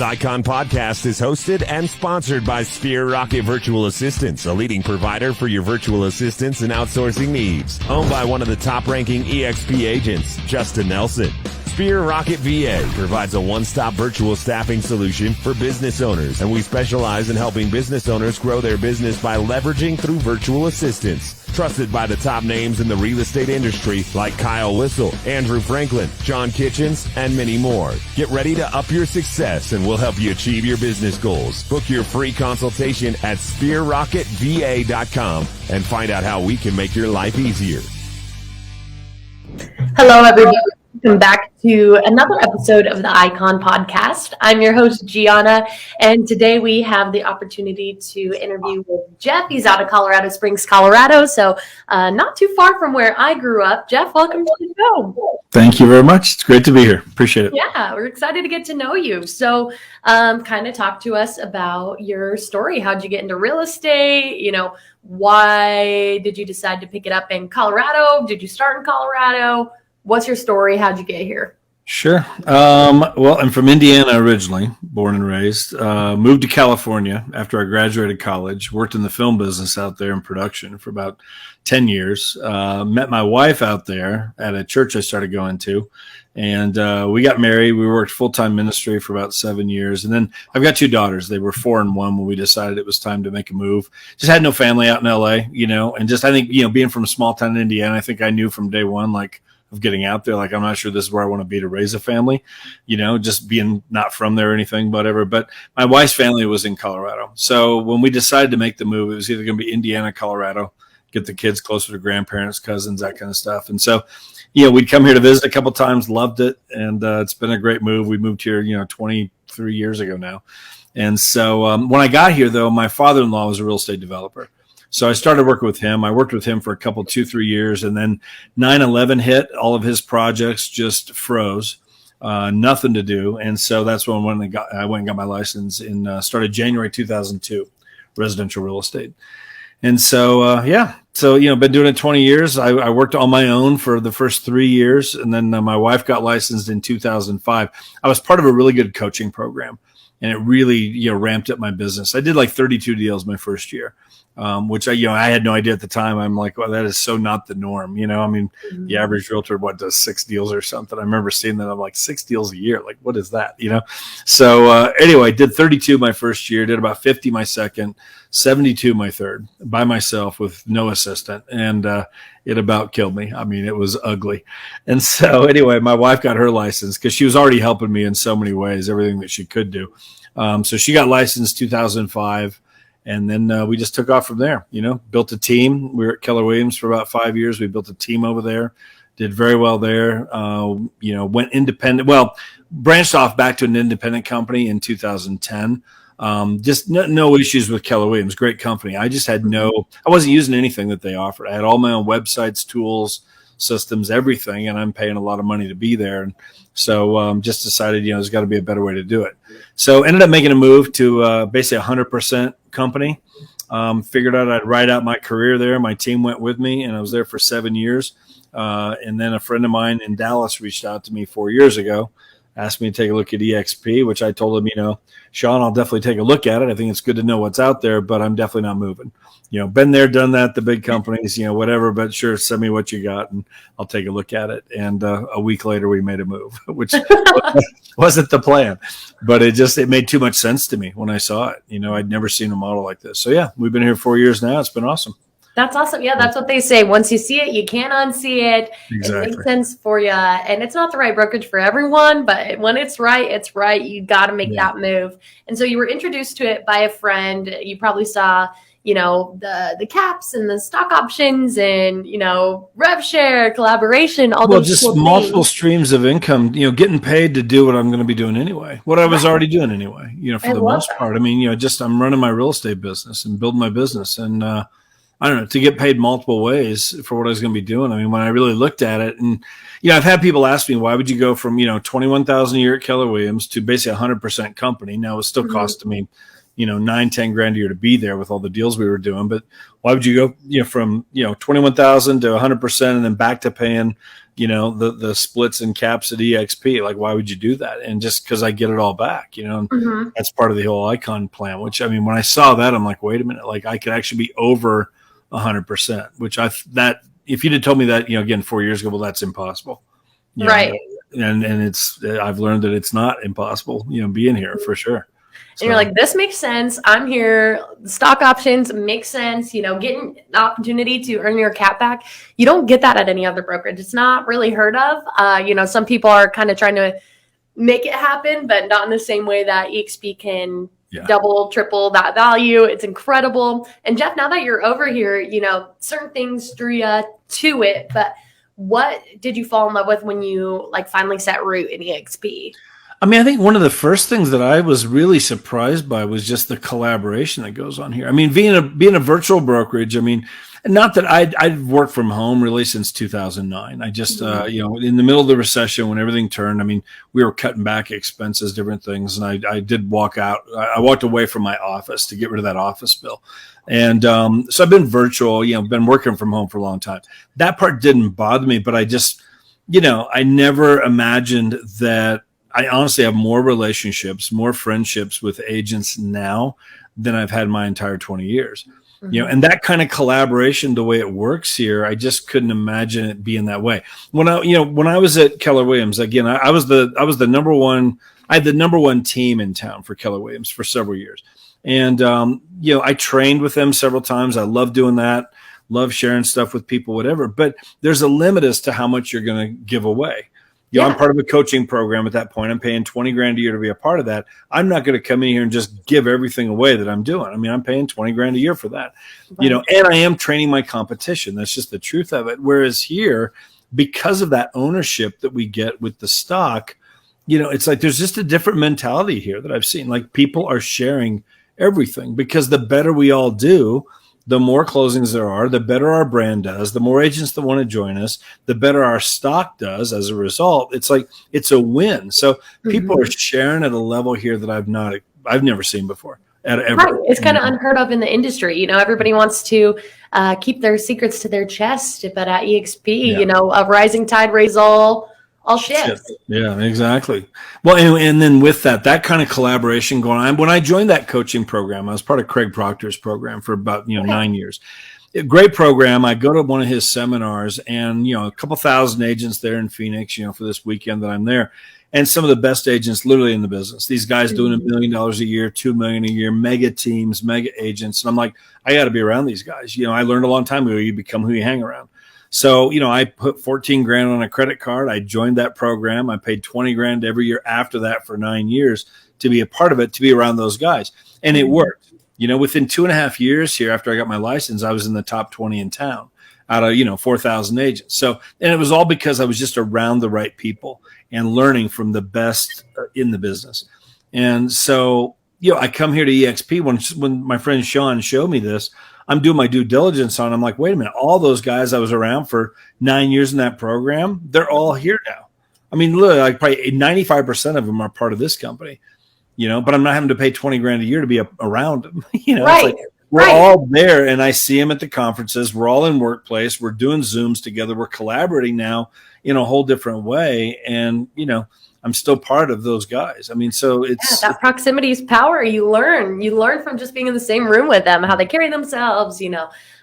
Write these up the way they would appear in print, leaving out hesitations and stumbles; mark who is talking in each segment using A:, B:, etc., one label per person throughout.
A: This Icon podcast is hosted and sponsored by Sphere Rocket Virtual Assistants, a leading provider for your virtual assistants and outsourcing needs. Owned by one of the top-ranking EXP agents, Justin Nelson. Sphere Rocket VA provides a one-stop virtual staffing solution for business owners, and we specialize in helping business owners grow their business by leveraging through virtual assistants. Trusted by the top names in the real estate industry like Kyle Whistle, Andrew Franklin, John Kitchens, and many more. Get ready to up your success and we'll help you achieve your business goals. Book your free consultation at sphererocketva.com and find out how we can make your life easier.
B: Hello, everybody. Welcome back to another episode of the Icon Podcast. I'm your host, Jiana, and today we have the opportunity to interview with Jeff. He's out of Colorado Springs, Colorado, so not too far from where I grew up. Jeff, welcome to the show.
C: Thank you very much. It's great to be here. Appreciate it.
B: Yeah, we're excited to get to know you. So kind of talk to us about your story. How'd you get into real estate? You know, why did you decide to pick it up in Colorado? Did you start in Colorado? What's your story? How'd you get here?
C: Sure. Well, I'm from Indiana originally, born and raised. Moved to California after I graduated college. Worked in the film business out there in production for about 10 years. Met my wife out there at a church I started going to. And we got married. We worked full-time ministry for about 7 years. And then I've got two daughters. They were 4 and 1 when we decided it was time to make a move. Just had no family out in LA, you know, and just I think, you know, being from a small town in Indiana, I think I knew from day one, like, of getting out there, like I'm not sure this is where I want to be to raise a family, you know, just being not from there or anything, whatever. But my wife's family was in Colorado. So when we decided to make the move, it was either going to be Indiana, Colorado, get the kids closer to grandparents, cousins, that kind of stuff. And so, you know, we'd come here to visit a couple times, loved it. And it's been a great move. We moved here, you know, 23 years ago now. And so when I got here, though, my father-in-law was a real estate developer. So I started working with him. I worked with him for a couple, 2-3 years. And then 9/11 hit. All of his projects just froze. Nothing to do. And so that's when I went and got my license and started January 2002, residential real estate. And so, So, you know, been doing it 20 years. I worked on my own for the first 3 years. And then my wife got licensed in 2005. I was part of a really good coaching program. And it really, you know, ramped up my business. I did like 32 deals my first year. Which I had no idea at the time. I'm like, well, that is so not the norm. You know, I mean, the average realtor, does 6 deals or something. I remember seeing that. I'm like, 6 deals a year. Like, what is that? You know? So anyway, did 32 my first year, did about 50 my second, 72 my third by myself with no assistant. And it about killed me. I mean, it was ugly. And so anyway, my wife got her license because she was already helping me in so many ways, everything that she could do. So she got licensed 2005. And then we just took off from there, you know, built a team. We were at Keller Williams for about 5 years. We built a team over there, did very well there, you know, went independent. Well, branched off back to an independent company in 2010. Just no issues with Keller Williams. Great company. I just had I wasn't using anything that they offered. I had all my own websites, tools, systems, everything, and I'm paying a lot of money to be there. And so just decided, you know, there's got to be a better way to do it. So ended up making a move to basically 100% company. Figured out I'd ride out my career there. My team went with me, and I was there for 7 years. And then a friend of mine in Dallas reached out to me 4 years ago, asked me to take a look at EXP, which I told him, you know, Sean, I'll definitely take a look at it. I think it's good to know what's out there, but I'm definitely not moving. You know, been there, done that, the big companies, you know, whatever, but sure, send me what you got and I'll take a look at it. And a week later we made a move, which wasn't the plan, but it made too much sense to me when I saw it. You know, I'd never seen a model like this. So yeah, we've been here 4 years now. It's been awesome.
B: That's awesome. Yeah, that's what they say. Once you see it, you can't unsee it.
C: Exactly.
B: It makes sense for you. And it's not the right brokerage for everyone, but when it's right, it's right. You got to make that move. And so you were introduced to it by a friend. You probably saw, you know, the caps and the stock options and, you know, rev share, collaboration, all those
C: just
B: cool
C: multiple
B: things.
C: Streams of income, you know, getting paid to do what I'm going to be doing anyway, what I was already doing anyway, you know, for the most part. I mean, you know, just I'm running my real estate business and building my business and, I don't know, to get paid multiple ways for what I was going to be doing. I mean, when I really looked at it and, you know, I've had people ask me, why would you go from, you know, $21,000 a year at Keller Williams to basically 100% company? Now it's still costing me, 9-10 grand a year to be there with all the deals we were doing. But why would you go, from, 21,000 to 100% and then back to paying, the splits and caps at EXP? Like, why would you do that? And just because I get it all back, and that's part of the whole icon plan, which, I mean, when I saw that, I'm like, wait a minute, like I could actually be over 100%, which if you'd have told me that, again, 4 years ago, well, that's impossible.
B: Right.
C: And I've learned that it's not impossible, being here for sure.
B: And you're like, this makes sense. I'm here. Stock options make sense. Getting an opportunity to earn your cap back. You don't get that at any other brokerage. It's not really heard of. Some people are kind of trying to make it happen, but not in the same way that EXP can double, triple that value. It's incredible. And Jeff, now that you're over here, certain things drew you to it, but what did you fall in love with when you finally set root in EXP?
C: I mean, I think one of the first things that I was really surprised by was just the collaboration that goes on here. I mean, being a virtual brokerage, I mean, not that I'd worked from home really since 2009. I just, in the middle of the recession when everything turned, I mean, we were cutting back expenses, different things. And I did walk out. I walked away from my office to get rid of that office bill. And so I've been virtual, been working from home for a long time. That part didn't bother me, but I just, I never imagined that. I honestly have more relationships, more friendships with agents now than I've had my entire 20 years. And that kind of collaboration, the way it works here, I just couldn't imagine it being that way. When I was at Keller Williams, again, I was the number one. I had the number one team in town for Keller Williams for several years. And, I trained with them several times. I love doing that. Love sharing stuff with people, whatever. But there's a limit as to how much you're going to give away. I'm part of a coaching program at that point. I'm paying 20 grand a year to be a part of that. I'm not going to come in here and just give everything away that I'm doing. I mean, I'm paying 20 grand a year for that, and I am training my competition. That's just the truth of it. Whereas here, because of that ownership that we get with the stock, it's like there's just a different mentality here that I've seen. Like, people are sharing everything because the better we all do, the more closings there are, the better our brand does, the more agents that want to join us, the better our stock does as a result. It's like, it's a win. So people are sharing at a level here that I've never seen before.
B: Right. It's kind of unheard of in the industry. Everybody wants to keep their secrets to their chest, but at EXP, a rising tide raises all ships.
C: Yeah, exactly. Well, and then with that kind of collaboration going on, when I joined that coaching program, I was part of Craig Proctor's program for about 9 years. A great program. I go to one of his seminars, and a couple thousand agents there in Phoenix, for this weekend that I'm there, and some of the best agents literally in the business. These guys doing $1 million a year, $2 million a year, mega teams, mega agents, and I'm like, I got to be around these guys. I learned a long time ago, you become who you hang around. So, I put 14 grand on a credit card. I joined that program. I paid 20 grand every year after that for 9 years to be a part of it, to be around those guys. And it worked. Within 2.5 years here, after I got my license, I was in the top 20 in town out of, 4,000 agents. So, and it was all because I was just around the right people and learning from the best in the business. And so, I come here to EXP when my friend Sean showed me this. I'm doing my due diligence on. I'm like, wait a minute, all those guys I was around for 9 years in that program, they're all here now. I mean, look, like probably 95% of them are part of this company, but I'm not having to pay 20 grand a year to be around them.
B: Right.
C: It's like we're all there, and I see them at the conferences. We're all in workplace. We're doing Zooms together. We're collaborating now in a whole different way. And, I'm still part of those guys. I mean, so it's
B: that proximity is power. You learn from just being in the same room with them, how they carry themselves,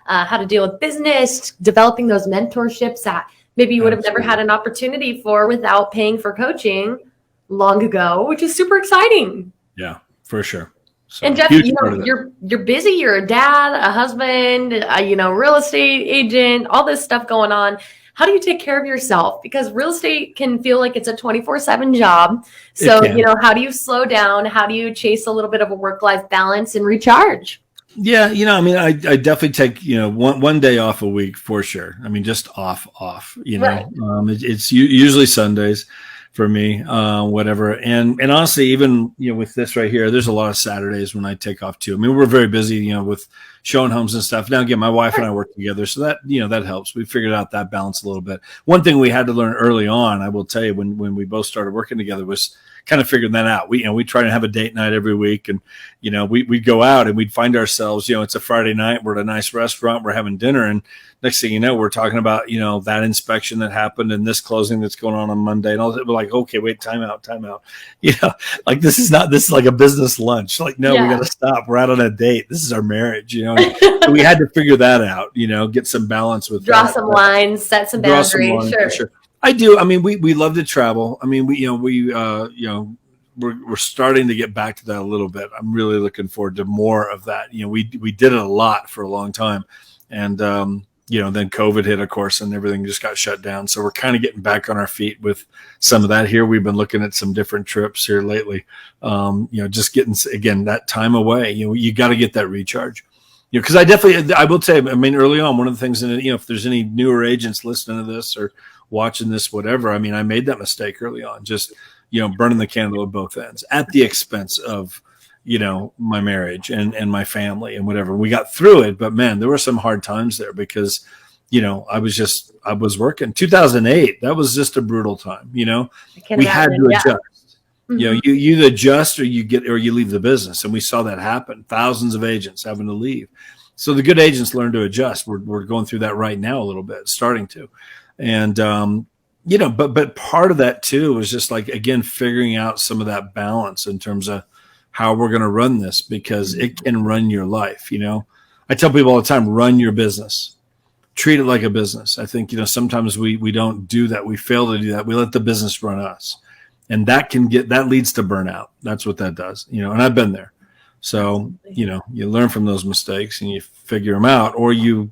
B: how to deal with business, developing those mentorships that maybe you would have never had an opportunity for without paying for coaching long ago, which is super exciting.
C: Yeah, for sure. So,
B: and Jeff, you're busy. You're a dad, a husband, real estate agent, all this stuff going on. How do you take care of yourself? Because real estate can feel like it's a 24/7 job. So, how do you slow down? How do you chase a little bit of a work-life balance and recharge?
C: Yeah, I definitely take, one day off a week for sure. I mean, just off,
B: Right.
C: It's usually Sundays for me, whatever. And honestly, even, with this right here, there's a lot of Saturdays when I take off too. I mean, we're very busy, with showing homes and stuff. Now, again, my wife and I work together, so that, that helps. We figured out that balance a little bit. One thing we had to learn early on, I will tell you, when we both started working together, was kind of figured that out. We try to have a date night every week, and we'd go out and we'd find ourselves, it's a Friday night, we're at a nice restaurant, we're having dinner, and next thing you know, we're talking about that inspection that happened and this closing that's going on Monday, and all that. We're like, okay, wait, time out. Like this is like a business lunch. Like, no, we got to stop. We're out on a date. This is our marriage. So we had to figure that out. Get some balance with
B: draw some lines, set some boundaries. Sure.
C: I do. I mean, we love to travel. I mean, we're starting to get back to that a little bit. I'm really looking forward to more of that. We did it a lot for a long time, and then COVID hit, of course, and everything just got shut down. So we're kind of getting back on our feet with some of that here. We've been looking at some different trips here lately. Just getting, again, that time away. You got to get that recharge. Because I will say, I mean, early on, one of the things, if there's any newer agents listening to this or watching this, whatever, I mean, I made that mistake early on, just, burning the candle at both ends at the expense of, my marriage and my family and whatever. We got through it, but man, there were some hard times there because, I was working. 2008, that was just a brutal time. We had to adjust. You either adjust or you leave the business. And we saw that happen. Thousands of agents having to leave. So the good agents learn to adjust. We're going through that right now a little bit, starting to. And, but part of that too was just like, again, figuring out some of that balance in terms of how we're going to run this, because it can run your life. I tell people all the time, run your business, treat it like a business. I think, sometimes we don't do that. We fail to do that. We let the business run us, and that leads to burnout. That's what that does, and I've been there. So, you learn from those mistakes and you figure them out, or a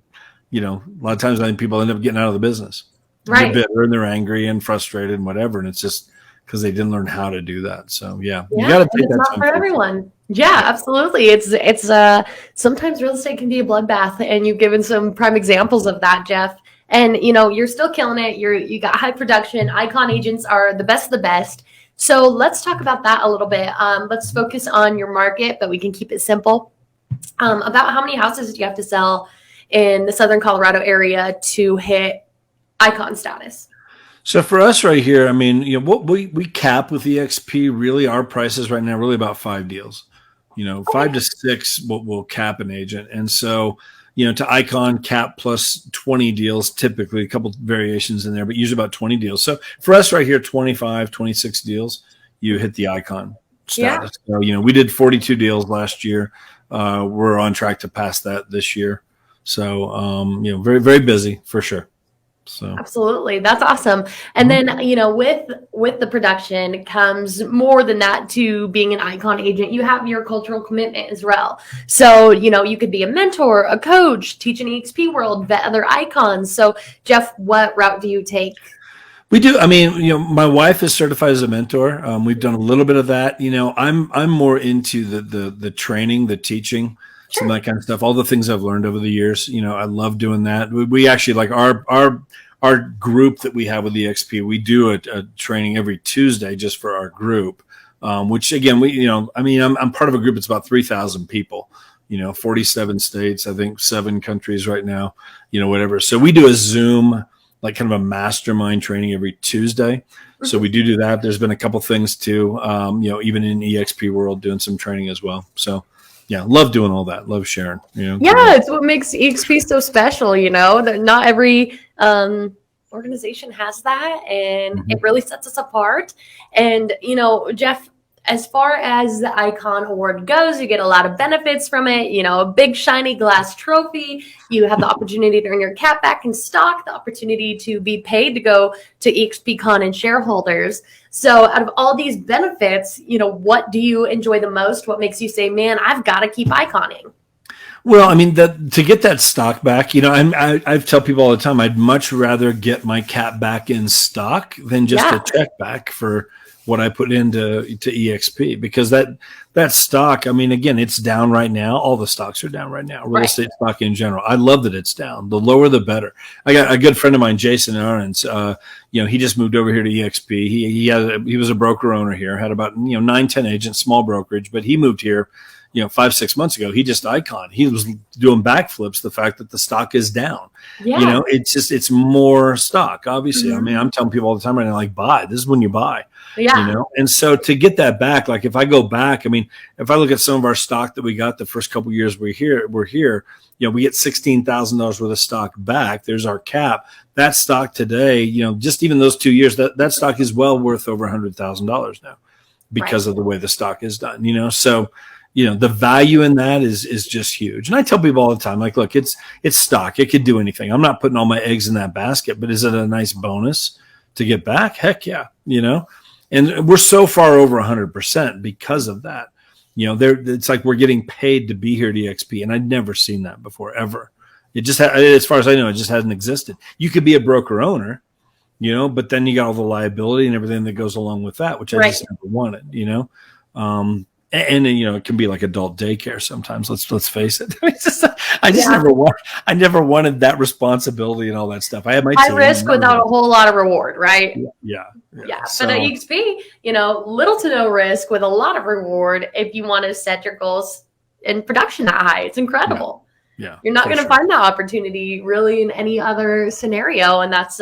C: lot of times I think people end up getting out of the business.
B: Right.
C: They're bitter and they're angry and frustrated and whatever. And it's just because they didn't learn how to do that. So you got to take that
B: time for everyone. Yeah, absolutely. It's sometimes real estate can be a bloodbath, and you've given some prime examples of that, Jeff. And you're still killing it. You got high production. Icon agents are the best of the best. So let's talk about that a little bit. Let's focus on your market, but we can keep it simple. About how many houses do you have to sell in the Southern Colorado area to hit icon status?
C: So for us right here, I mean, what we cap with EXP, really our prices right now, really about 5 deals, 5 to 6, we'll cap an agent. And so, to icon cap plus 20 deals, typically a couple variations in there, but usually about 20 deals. So for us right here, 25, 26 deals, you hit the icon status. So, we did 42 deals last year. We're on track to pass that this year. So, very, very busy for sure. So
B: absolutely. That's awesome. And then, with the production comes more than that to being an icon agent. You have your cultural commitment as well. So, you could be a mentor, a coach, teach an EXP world, vet other icons. So Jeff, what route do you take?
C: We do. I mean, my wife is certified as a mentor. We've done a little bit of that. I'm more into the training, the teaching, some of that kind of stuff. All the things I've learned over the years. I love doing that. We actually like our group that we have with EXP. We do a training every Tuesday just for our group. Which again, I'm part of a group. It's about 3,000 people. 47 states, I think 7 countries right now. Whatever. So we do a Zoom, like kind of a mastermind training every Tuesday. So we do that. There's been a couple things too, even in EXP world, doing some training as well. So yeah, love doing all that. Love sharing.
B: It's what makes EXP so special. That not every organization has that, and it really sets us apart. And Jeff, as far as the Icon Award goes, you get a lot of benefits from it. A big shiny glass trophy. You have the opportunity to earn your cap back in stock, the opportunity to be paid to go to EXPCon and shareholders. So out of all these benefits, what do you enjoy the most? What makes you say, man, I've got to keep iconing?
C: Well, I mean, to get that stock back, I tell people all the time, I'd much rather get my cap back in stock than just a check back for what I put into EXP, because that stock, I mean, again, it's down right now. All the stocks are down right now. Real estate stock in general. I love that it's down. The lower, the better. I got a good friend of mine, Jason Arons. He just moved over here to EXP. He was a broker owner here, had about 9-10 agents, small brokerage, but he moved here, 5-6 months ago, he just icon. He was doing backflips. The fact that the stock is down,
B: Yeah.
C: it's more stock. Obviously, I mean, I'm telling people all the time right now, like, buy. This is when you buy.
B: Yeah.
C: And so to get that back, like if I go back, I mean, if I look at some of our stock that we got the first couple of years we're here, we get $16,000 worth of stock back. There's our cap. That stock today, just even those 2 years, that stock is well worth over $100,000 now because of the way the stock is done. So, the value in that is just huge. And I tell people all the time, like, look, it's stock. It could do anything. I'm not putting all my eggs in that basket, but is it a nice bonus to get back? Heck yeah. And we're so far over 100% because of that. It's like we're getting paid to be here at EXP, and I'd never seen that before, ever. It just, as far as I know, it just hasn't existed. You could be a broker owner, but then you got all the liability and everything that goes along with that, which I just never wanted, and then, it can be like adult daycare sometimes. Let's face it. I never wanted that responsibility and all that stuff. I had my
B: high risk without a whole lot of reward, right?
C: Yeah.
B: So, but at EXP, little to no risk with a lot of reward if you want to set your goals in production that high. It's incredible.
C: Yeah.
B: You're not going to find that opportunity really in any other scenario. And that's,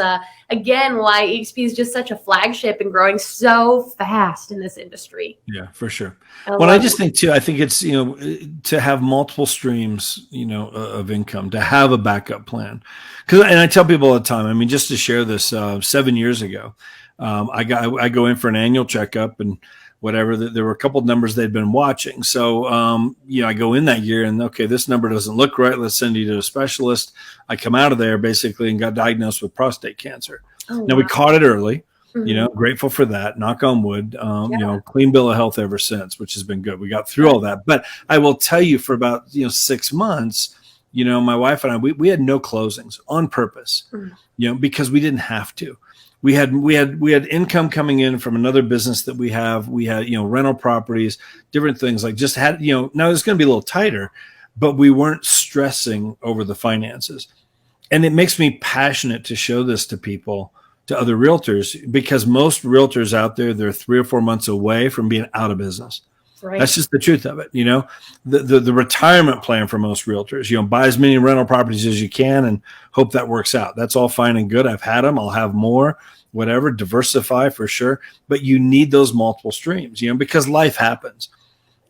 B: again, why EXP is just such a flagship and growing so fast in this industry.
C: Yeah, for sure. I just think too, I think it's, to have multiple streams, of income, to have a backup plan. And I tell people all the time, I mean, just to share this, 7 years ago, I go in for an annual checkup and whatever, there were a couple of numbers they'd been watching. So, I go in that year and, okay, this number doesn't look right. Let's send you to a specialist. I come out of there basically and got diagnosed with prostate cancer. Now, we caught it early, grateful for that. Knock on wood, clean bill of health ever since, which has been good. We got through all that. But I will tell you for about, 6 months, my wife and I, we had no closings on purpose, because we didn't have to. We had income coming in from another business that we have. We had, rental properties, different things, like just had, now it's going to be a little tighter, but we weren't stressing over the finances. And it makes me passionate to show this to people, to other realtors, because most realtors out there, they're 3 or 4 months away from being out of business. Right. That's just the truth of it. The retirement plan for most realtors, buy as many rental properties as you can and hope that works out. That's all fine and good. I've had them. I'll have more, whatever, diversify for sure. But you need those multiple streams, because life happens.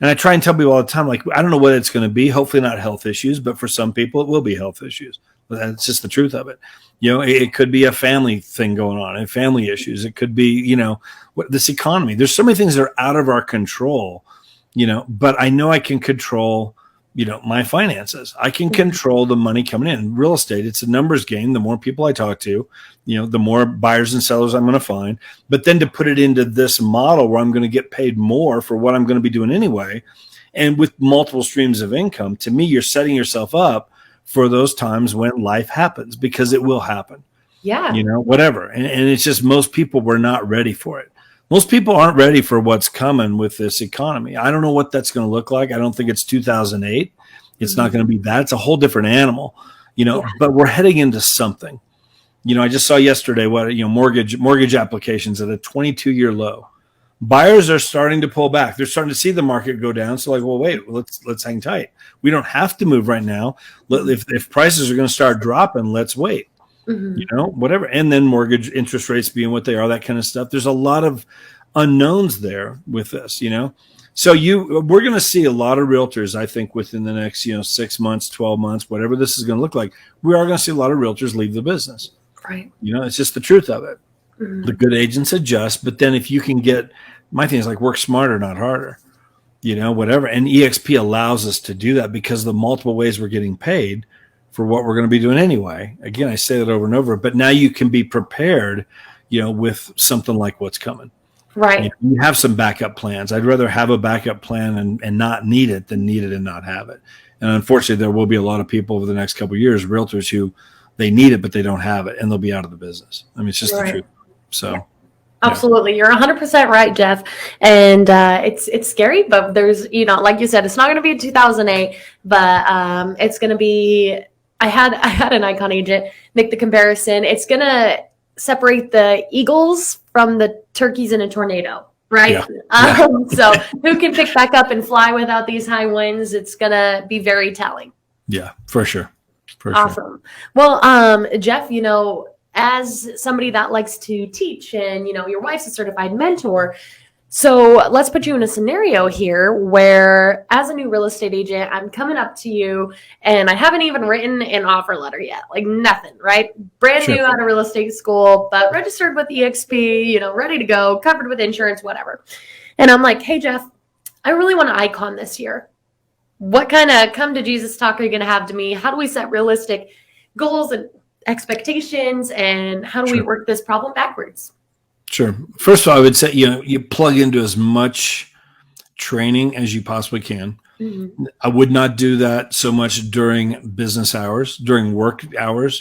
C: And I try and tell people all the time, like, I don't know what it's going to be. Hopefully not health issues, but for some people it will be health issues. That's just the truth of it. It could be a family thing going on and family issues. It could be, this economy. There's so many things that are out of our control. But I know I can control, my finances. I can control the money coming in. Real estate, it's a numbers game. The more people I talk to, the more buyers and sellers I'm going to find. But then to put it into this model where I'm going to get paid more for what I'm going to be doing anyway, and with multiple streams of income, to me, you're setting yourself up for those times when life happens, because it will happen. Yeah. Whatever. And it's just most people were not ready for it. Most people aren't ready for what's coming with this economy. I don't know what that's going to look like. I don't think it's 2008. It's not going to be that. It's a whole different animal, but we're heading into something. I just saw yesterday mortgage applications at a 22-year low. Buyers are starting to pull back. They're starting to see the market go down. So well, wait, let's hang tight. We don't have to move right now. If prices are going to start dropping, let's wait. Whatever. And then mortgage interest rates being what they are, that kind of stuff. There's a lot of unknowns there with this, So we're going to see a lot of realtors, I think, within the next, 6 months, 12 months, whatever this is going to look like. We are going to see a lot of realtors leave the business. Right. It's just the truth of it. The good agents adjust, but then if you can get, my thing is like, work smarter, not harder, whatever. And EXP allows us to do that because of the multiple ways we're getting paid for what we're going to be doing anyway. Again, I say that over and over, but now you can be prepared, with something like what's coming. Right. You have some backup plans. I'd rather have a backup plan and not need it than need it and not have it. And unfortunately, there will be a lot of people over the next couple of years, realtors, who they need it, but they don't have it, and they'll be out of the business. I mean, it's just the truth. So.
B: Absolutely. You're 100% right, Jeff. And it's scary, but there's, like you said, it's not going to be 2008, but it's going to be, I had an icon agent make the comparison. It's going to separate the eagles from the turkeys in a tornado, right?
C: Yeah.
B: So who can pick back up and fly without these high winds? It's going to be very telling.
C: Yeah, for sure.
B: Awesome. Well, Jeff, as somebody that likes to teach and, your wife's a certified mentor, so let's put you in a scenario here where as a new real estate agent, I'm coming up to you and I haven't even written an offer letter yet, like nothing, right? Brand new out of real estate school, but registered with EXP, ready to go, covered with insurance, whatever. And I'm like, hey, Jeff, I really want an icon this year. What kind of come to Jesus talk are you going to have to me? How do we set realistic goals and expectations? And how do we work this problem backwards?
C: Sure. First of all, I would say, you plug into as much training as you possibly can. Mm-hmm. I would not do that so much during business hours, during work hours,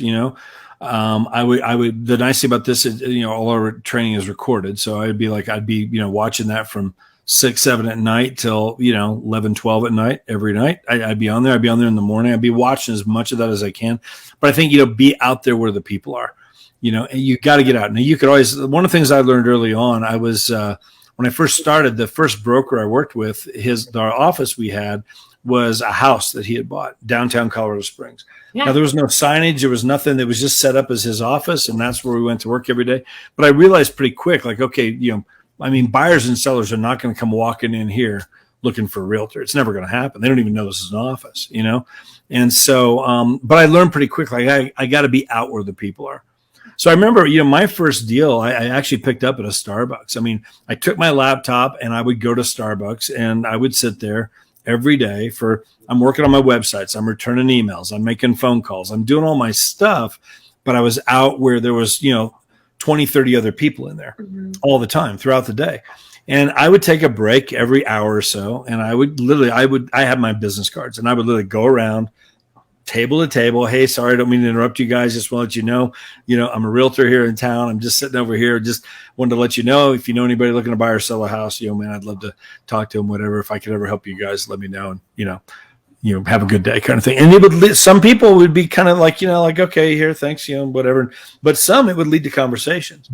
C: I would, the nice thing about this is, all our training is recorded. So I'd be watching that from 6, 7 at night till, 11, 12 at night, every night. I'd be on there. I'd be on there in the morning. I'd be watching as much of that as I can. But I think, be out there where the people are. And you got to get out. Now, you could always, one of the things I learned early on, I was, when I first started, the first broker I worked with, our office we had was a house that he had bought downtown Colorado Springs. Yeah. Now, there was no signage. There was nothing. That was just set up as his office. And that's where we went to work every day. But I realized pretty quick, like, okay, buyers and sellers are not going to come walking in here looking for a realtor. It's never going to happen. They don't even know this is an office, And so, but I learned pretty quickly, I got to be out where the people are. So I remember, my first deal, I actually picked up at a Starbucks. I took my laptop and I would go to Starbucks and I would sit there every day I'm working on my websites. I'm returning emails. I'm making phone calls. I'm doing all my stuff, but I was out where there was, 20, 30 other people in there all the time throughout the day. And I would take a break every hour or so. And I had my business cards and I would literally go around table to table. Hey, sorry, I don't mean to interrupt you guys. Just want to let you know, I'm a realtor here in town. I'm just sitting over here. Just wanted to let you know if you know anybody looking to buy or sell a house, man, I'd love to talk to them, whatever. If I could ever help you guys, let me know. And, have a good day kind of thing. And some people would be kind of like, okay, here, thanks, whatever. But some, it would lead to conversations.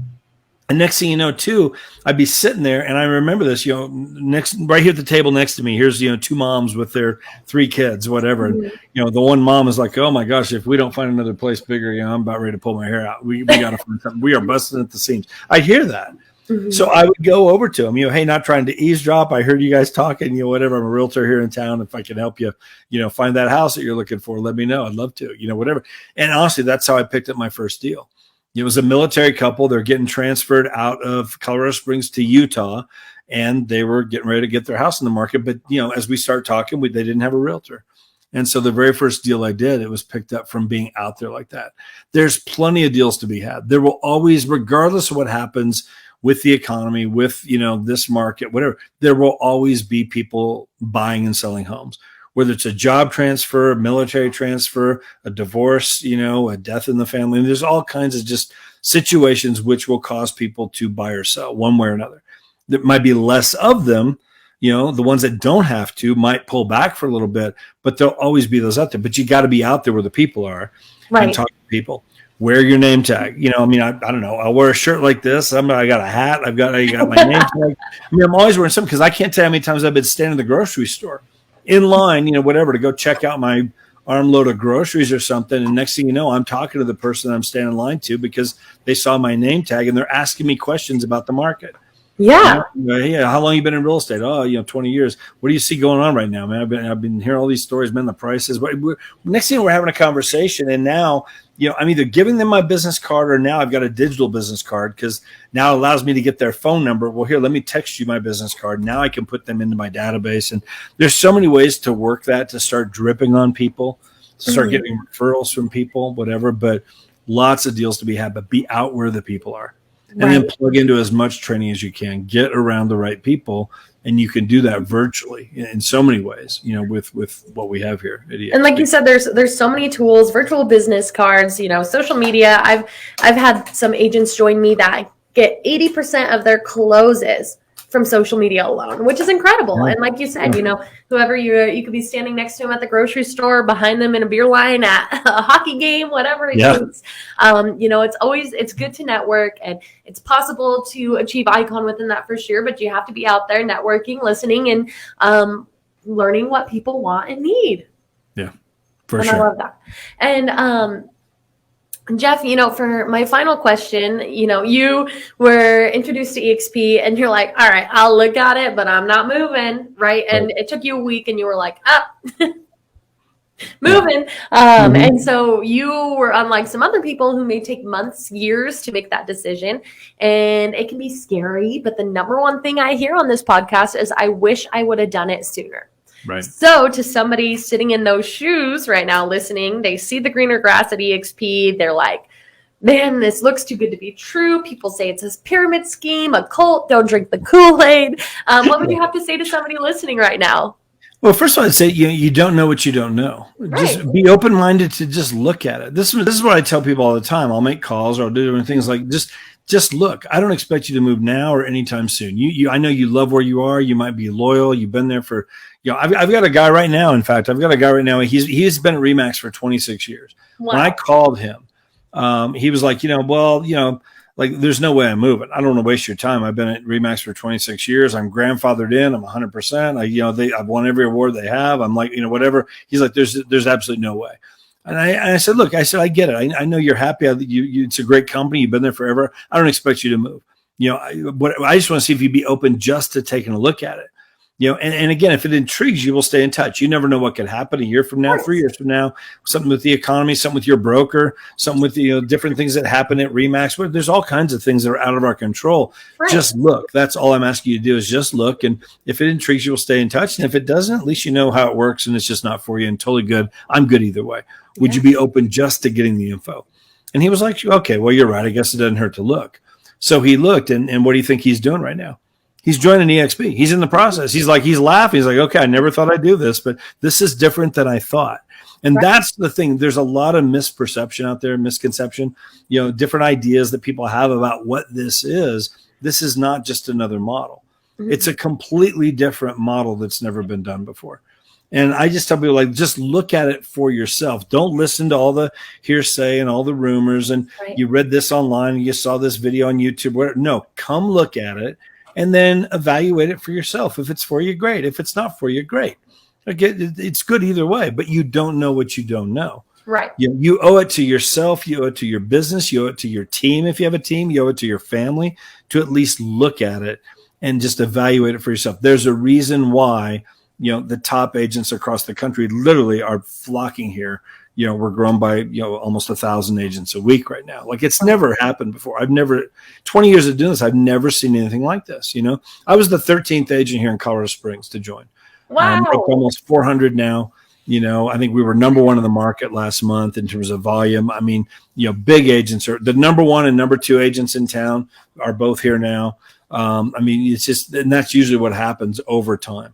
C: And next thing you know, too, I'd be sitting there, and I remember this, right here at the table next to me, here's, 2 moms with their 3 kids, whatever. And, the one mom is like, oh my gosh, if we don't find another place bigger, I'm about ready to pull my hair out. We got to find something. We are busting at the seams. I hear that. Mm-hmm. So I would go over to them, hey, not trying to eavesdrop. I heard you guys talking, whatever. I'm a realtor here in town. If I can help you, find that house that you're looking for, let me know. I'd love to, whatever. And honestly, that's how I picked up my first deal. It was a military couple. They're getting transferred out of Colorado Springs to Utah, and they were getting ready to get their house in the market. But, as we start talking, they didn't have a realtor. And so the very first deal I did, it was picked up from being out there like that. There's plenty of deals to be had. There will always, regardless of what happens with the economy, with, this market, whatever, there will always be people buying and selling homes. Whether it's a job transfer, a military transfer, a divorce, a death in the family. And there's all kinds of just situations which will cause people to buy or sell one way or another. There might be less of them. The ones that don't have to might pull back for a little bit, but there'll always be those out there. But you got to be out there where the people are and talk to people. Wear your name tag. I don't know. I'll wear a shirt like this. I got a hat. I got my name tag. I'm always wearing something because I can't tell you how many times I've been standing in the grocery store in line, whatever, to go check out my armload of groceries or something. And next thing you know, I'm talking to the person I'm standing in line to because they saw my name tag and they're asking me questions about the market.
B: Yeah.
C: Yeah. How long you been in real estate? Oh, 20 years. What do you see going on right now, man? I've been hearing all these stories, man, the prices. But next thing we're having a conversation, and now, I'm either giving them my business card or now I've got a digital business card because now it allows me to get their phone number. Well, here, let me text you my business card. Now I can put them into my database. And there's so many ways to work that, to start dripping on people, to start getting referrals from people, whatever. But lots of deals to be had, but be out where the people are. And then plug into as much training as you can. Get around the right people, and you can do that virtually in so many ways. With what we have here.
B: And like you said, there's so many tools, virtual business cards, social media. I've had some agents join me that get 80% of their closes from social media alone, which is incredible.
C: Yeah.
B: And like you said, you know, whoever you could be standing next to him at the grocery store, behind them in a beer line at a hockey game, whatever it is. You know, it's good to network, and it's possible to achieve icon within that first year, but you have to be out there networking, listening, and learning what people want and need.
C: Yeah, for
B: and
C: sure.
B: I love that. And Jeff, you know, for my final question, you know, you were introduced to EXP and you're like, all right, I'll look at it, but I'm not moving, right? And it took you a week and you were like, moving. And so you were unlike some other people who may take months, years to make that decision. And it can be scary. But the number one thing I hear on this podcast is I wish I would have done it sooner.
C: Right.
B: So to somebody sitting in those shoes right now listening, they see the greener grass at EXP. They're like, man, this looks too good to be true. People say it's a pyramid scheme, a cult. Don't drink the Kool-Aid. What would you have to say to somebody listening right now?
C: Well, first of all, I'd say you don't know what you don't know.
B: Right.
C: Just be open-minded to just look at it. This is what I tell people all the time. I'll make calls or I'll do different things like just look. I don't expect you to move now or anytime soon. I know you love where you are. You might be loyal. You've been there for, you know, I've got a guy right now. In fact, I've got a guy right now. He's been at Remax for 26 years.
B: Wow.
C: When I called him, he was like, like, there's no way I'm moving. I don't want to waste your time. I've been at Remax for 26 years. I'm grandfathered in. I'm 100%. I've won every award they have. I'm like, whatever. He's like, there's absolutely no way. And I said, look, I get it. I know you're happy. It's a great company. You've been there forever. I don't expect you to move. I just want to see if you'd be open just to taking a look at it. And again, if it intrigues you, we'll stay in touch. You never know what could happen a year from now, 3 years from now, something with the economy, something with your broker, something with different things that happen at Remax. Where there's all kinds of things that are out of our control. Right. Just look. That's all I'm asking you to do is just look. And if it intrigues you, we'll stay in touch. And if it doesn't, at least you know how it works and it's just not for you and totally good. I'm good either way. Would you be open just to getting the info? And he was like, okay, well, you're right. I guess it doesn't hurt to look. So he looked. And what do you think he's doing right now? He's joining EXP. He's in the process. He's laughing. He's like, okay, I never thought I'd do this, but this is different than I thought. And that's the thing. There's a lot of misperception out there, misconception, different ideas that people have about what this is. This is not just another model. Mm-hmm. It's a completely different model that's never been done before. And I just tell people, just look at it for yourself. Don't listen to all the hearsay and all the rumors. And you read this online and you saw this video on YouTube. No, come look at it. And then evaluate it for yourself. If it's for you, great. If it's not for you, great. Again, it's good either way, but you don't know what you don't know.
B: Right.
C: You owe it to yourself. You owe it to your business. You owe it to your team. If you have a team, you owe it to your family to at least look at it and just evaluate it for yourself. There's a reason why, the top agents across the country literally are flocking here. We're grown by, almost 1,000 agents a week right now. It's never happened before. 20 years of doing this, I've never seen anything like this. I was the 13th agent here in Colorado Springs to join.
B: Wow.
C: We're up almost 400 now. I think we were number one in the market last month in terms of volume. I mean, big agents are the number one and number two agents in town are both here now. It's just, and that's usually what happens over time.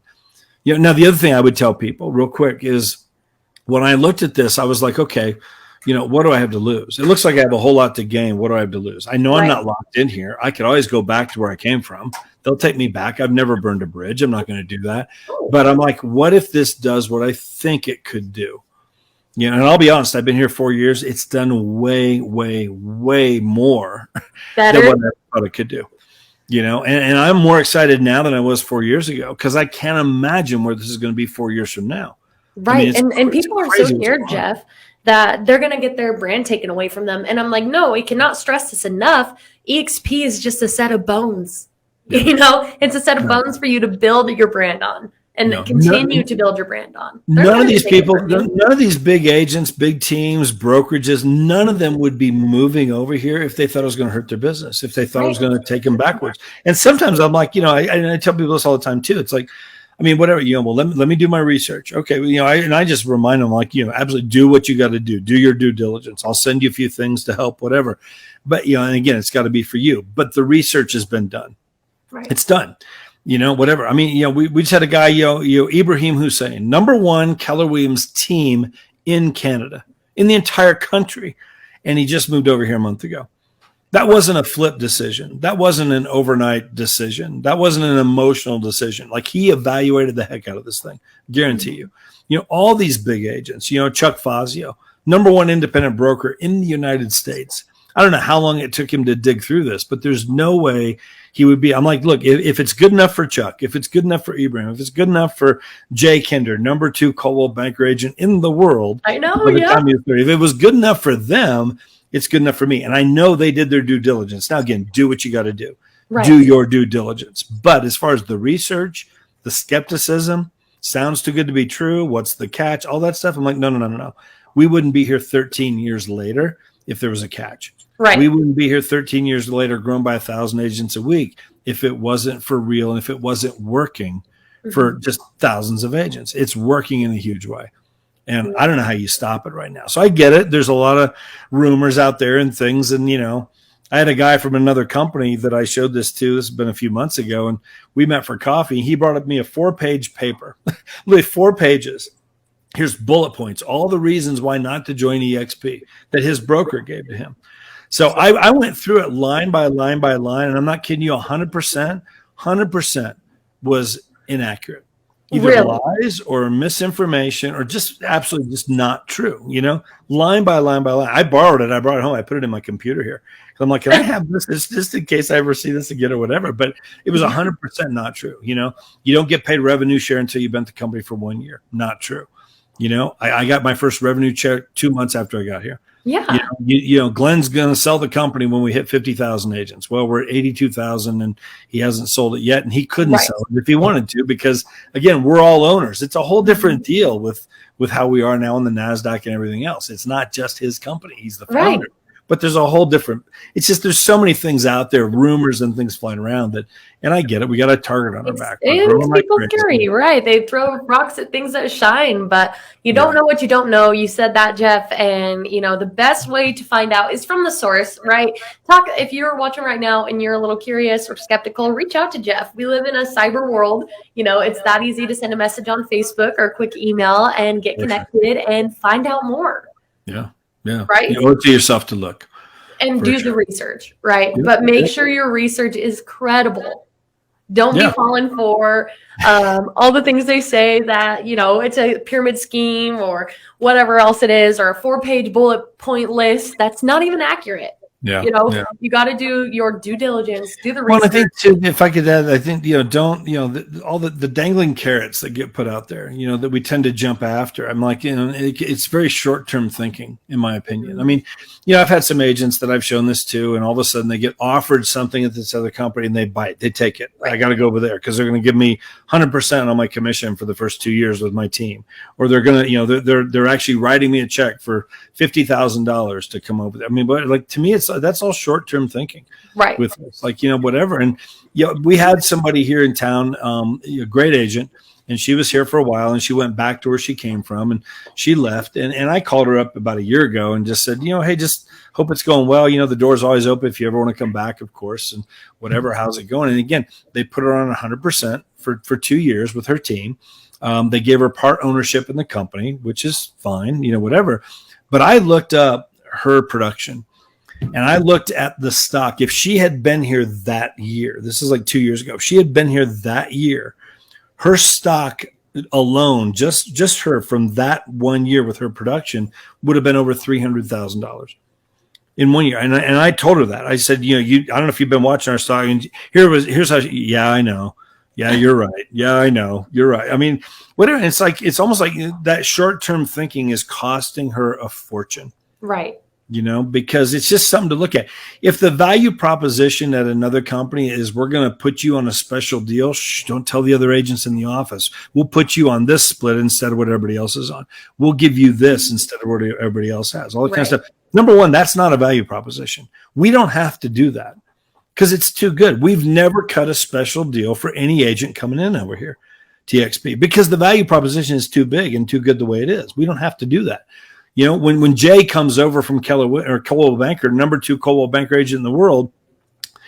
C: Now the other thing I would tell people real quick is, when I looked at this, I was like, okay, what do I have to lose? It looks like I have a whole lot to gain. What do I have to lose? I know I'm not locked in here. I could always go back to where I came from. They'll take me back. I've never burned a bridge. I'm not going to do that. But I'm like, what if this does what I think it could do? And I'll be honest, I've been here 4 years. It's done way, way, way more than what I thought it could do. And I'm more excited now than I was 4 years ago because I can't imagine where this is going to be 4 years from now.
B: Right. And people are so scared, Jeff, that they're going to get their brand taken away from them. And I'm like, no, we cannot stress this enough. EXP is just a set of bones. It's a set of bones for you to build your brand on and continue to build your brand on.
C: None of these people, none of these big agents, big teams, brokerages, none of them would be moving over here if they thought it was going to hurt their business, if they thought it was going to take them backwards. And sometimes I'm like, I tell people this all the time too. It's like, whatever, well, let me do my research. Okay. I just remind them absolutely do what you got to do. Do your due diligence. I'll send you a few things to help, whatever. But, and again, it's got to be for you. But the research has been done.
B: Right.
C: It's done. Whatever. We just had a guy, Ibrahim Hussein, number one Keller Williams team in Canada, in the entire country. And he just moved over here a month ago. That wasn't a flip decision. That wasn't an overnight decision. That wasn't an emotional decision. Like, he evaluated the heck out of this thing. Guarantee you. You know, all these big agents, you know, Chuck Fazio, #1 independent broker in the United States. I don't know how long it took him to dig through this, but there's no way he would be. I'm like, look, if it's good enough for Chuck, if it's good enough for Ibrahim, if it's good enough for Jay Kinder, #2 Coldwell Banker agent in the world.
B: I know, yeah.
C: If it was good enough for them, it's good enough for me. And I know they did their due diligence. Now, again, do what you got to do.
B: Right.
C: Do your due diligence. But as far as the research, the skepticism, sounds too good to be true, what's the catch, all that stuff, I'm like, no. We wouldn't be here 13 years later if there was a catch.
B: Right.
C: We wouldn't be here 13 years later, grown by 1,000 agents a week, if it wasn't for real and if it wasn't working for just thousands of agents. It's working in a huge way. And I don't know how you stop it right now. So I get it. There's a lot of rumors out there and things. And, you know, I had a guy from another company that I showed this to. This has been a few months ago. And we met for coffee. He brought up me a 4-page paper, literally 4 pages. Here's bullet points, all the reasons why not to join EXP that his broker gave to him. So I went through it line by line by line. And I'm not kidding you, 100% was inaccurate. Either
B: Really?
C: lies or misinformation or just absolutely just not true, you know, line by line by line. I borrowed it. I brought it home. I put it in my computer here. I'm like, can I have this? It's just in case I ever see this again or whatever. But it was 100% not true. You know, you don't get paid revenue share until you've been at the company for 1 year. Not true. You know, I got my first revenue check 2 months after I got here.
B: Yeah.
C: You know, Glenn's going to sell the company when we hit 50,000 agents. Well, we're at 82,000 and he hasn't sold it yet. And he couldn't sell it if he wanted to, because again, we're all owners. It's a whole different deal with how we are now on the NASDAQ and everything else. It's not just his company. He's the founder. But there's a whole different, it's just, there's so many things out there, rumors and things flying around that, and I get it. We got a target on our back.
B: It's people scary, right? They throw rocks at things that shine, but you don't know what you don't know. You said that, Jeff. And, you know, the best way to find out is from the source, right? If you're watching right now and you're a little curious or skeptical, reach out to Jeff. We live in a cyber world. You know, it's that easy to send a message on Facebook or a quick email and get connected and find out more.
C: Yeah. Yeah.
B: Right.
C: You owe it to yourself to look.
B: And do the research, right? Yeah. But make sure your research is credible. Don't be falling for all the things they say that, you know, it's a pyramid scheme or whatever else it is, or a 4-page bullet point list that's not even accurate.
C: Yeah.
B: You know, you got to do your due diligence, do the research.
C: Well, I think too, if I could add, I think, you know, don't, you know, all the dangling carrots that get put out there, you know, that we tend to jump after. I'm like, you know, it's very short-term thinking, in my opinion. I mean, you know, I've had some agents that I've shown this to, and all of a sudden they get offered something at this other company and they bite, they take it. I got to go over there because they're going to give me 100% on my commission for the first 2 years with my team. Or they're going to, you know, they're actually writing me a check for $50,000 to come over there. I mean, but like, to me, that's all short-term thinking,
B: right?
C: With us, like, you know, whatever. And, you know, we had somebody here in town, a great agent, and she was here for a while and she went back to where she came from and she left. And I called her up about a year ago and just said, you know, hey, just hope it's going well. You know, the door's always open if you ever want to come back, of course, and whatever, how's it going? And again, they put her on 100% for 2 years with her team. They gave her part ownership in the company, which is fine, you know, whatever. But I looked up her production and I looked at the stock. If she had been here that year, this is like 2 years ago, if she had been here that year, her stock alone, just her from that 1 year with her production would have been over $300,000 in 1 year. And I told her that. I said, you know, I don't know if you've been watching our stock, and here's how yeah, I know. Yeah, you're right. Yeah, I know. You're right. I mean, whatever. It's like, it's almost like that short-term thinking is costing her a fortune.
B: Right.
C: You know, because it's just something to look at. If the value proposition at another company is we're going to put you on a special deal, don't tell the other agents in the office. We'll put you on this split instead of what everybody else is on. We'll give you this instead of what everybody else has. All that kind of stuff. Number one, that's not a value proposition. We don't have to do that because it's too good. We've never cut a special deal for any agent coming in over here, TXP, because the value proposition is too big and too good the way it is. We don't have to do that. You know, when Jay comes over from Coldwell Banker, #2 Coldwell Banker agent in the world,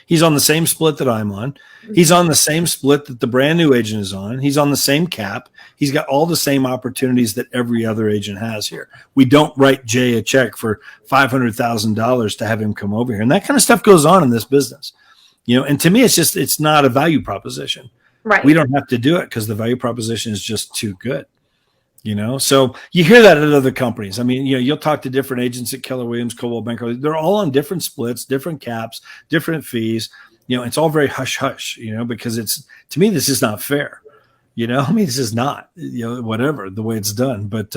C: He's on the same split that I'm on. He's on the same split that the brand new agent is on. He's on the same cap. He's got all the same opportunities that every other agent has here. We don't write Jay a check for $500,000 to have him come over here. And that kind of stuff goes on in this business. And to me, it's not a value proposition.
B: Right.
C: We don't have to do it because the value proposition is just too good. So you hear that at other companies. I mean, you'll talk to different agents at Keller Williams, Coldwell Banker. They're all on different splits, different caps, different fees. It's all very hush hush, because to me, this is not fair. This is not, whatever the way it's done, but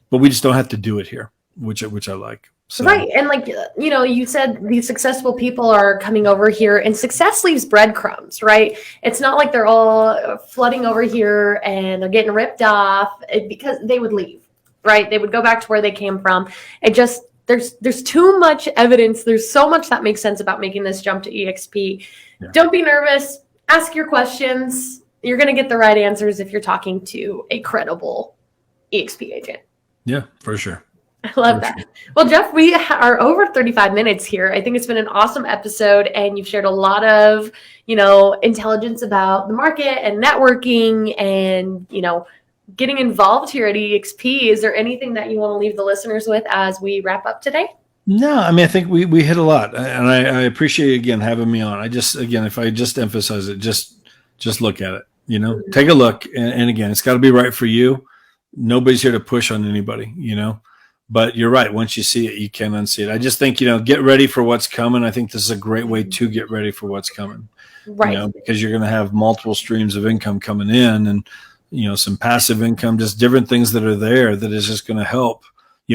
C: we just don't have to do it here, which I like. So.
B: Right. And you said these successful people are coming over here, and success leaves breadcrumbs, right? It's not like they're all flooding over here and they're getting ripped off because they would leave, right? They would go back to where they came from. It just, there's too much evidence. There's so much that makes sense about making this jump to EXP. Yeah. Don't be nervous. Ask your questions. You're going to get the right answers if you're talking to a credible EXP agent.
C: Yeah, for sure.
B: I love that. Well, Jeff, we are over 35 minutes here. I think it's been an awesome episode, and you've shared a lot of, intelligence about the market and networking and, getting involved here at EXP. Is there anything that you want to leave the listeners with as we wrap up today?
C: No, I mean, I think we hit a lot, and I appreciate you again having me on. If I just emphasize it, just look at it, take a look. And again, it's got to be right for you. Nobody's here to push on anybody, But you're right. Once you see it, you can't unsee it. I just think, get ready for what's coming. I think this is a great way to get ready for what's coming.
B: Right.
C: Because you're going to have multiple streams of income coming in and, some passive income, just different things that are there that is just going to help,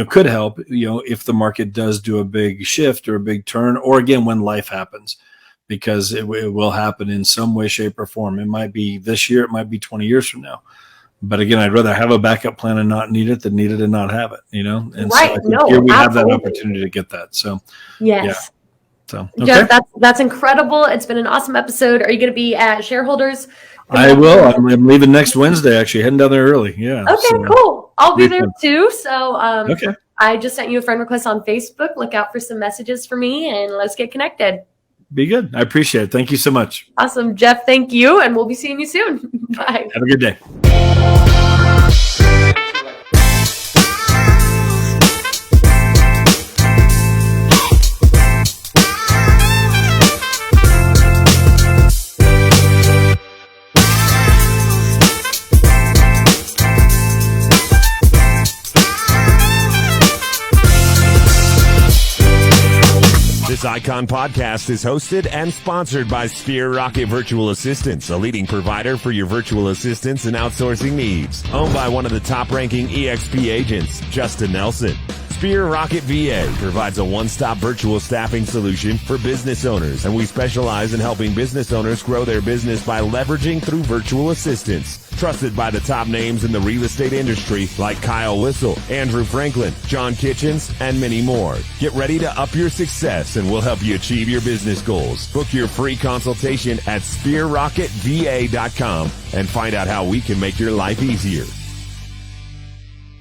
C: could help, if the market does do a big shift or a big turn, or again, when life happens, because it will happen in some way, shape, or form. It might be this year. It might be 20 years from now. But again, I'd rather have a backup plan and not need it than need it and not have it, And
B: right.
C: So here we have that opportunity to get that. So,
B: yes.
C: Yeah. So, okay.
B: Jeff, that's incredible. It's been an awesome episode. Are you going to be at Shareholders?
C: I will. I'm leaving next Wednesday, actually, heading down there early. Yeah.
B: Okay, cool. I'll be there too. So,
C: okay.
B: I just sent you a friend request on Facebook. Look out for some messages for me, and let's get connected.
C: Be good. I appreciate it. Thank you so much.
B: Awesome. Jeff, thank you. And we'll be seeing you soon. Bye.
C: Have a good day.
A: This Icon podcast is hosted and sponsored by Sphere Rocket Virtual Assistants, a leading provider for your virtual assistants and outsourcing needs. Owned by one of the top-ranking EXP agents, Justin Nelson. Sphere Rocket VA provides a one-stop virtual staffing solution for business owners, and we specialize in helping business owners grow their business by leveraging through virtual assistants. Trusted by the top names in the real estate industry like Kyle Whistle, Andrew Franklin, John Kitchens, and many more. Get ready to up your success, and we'll help you achieve your business goals. Book your free consultation at sphererocketva.com and find out how we can make your life easier.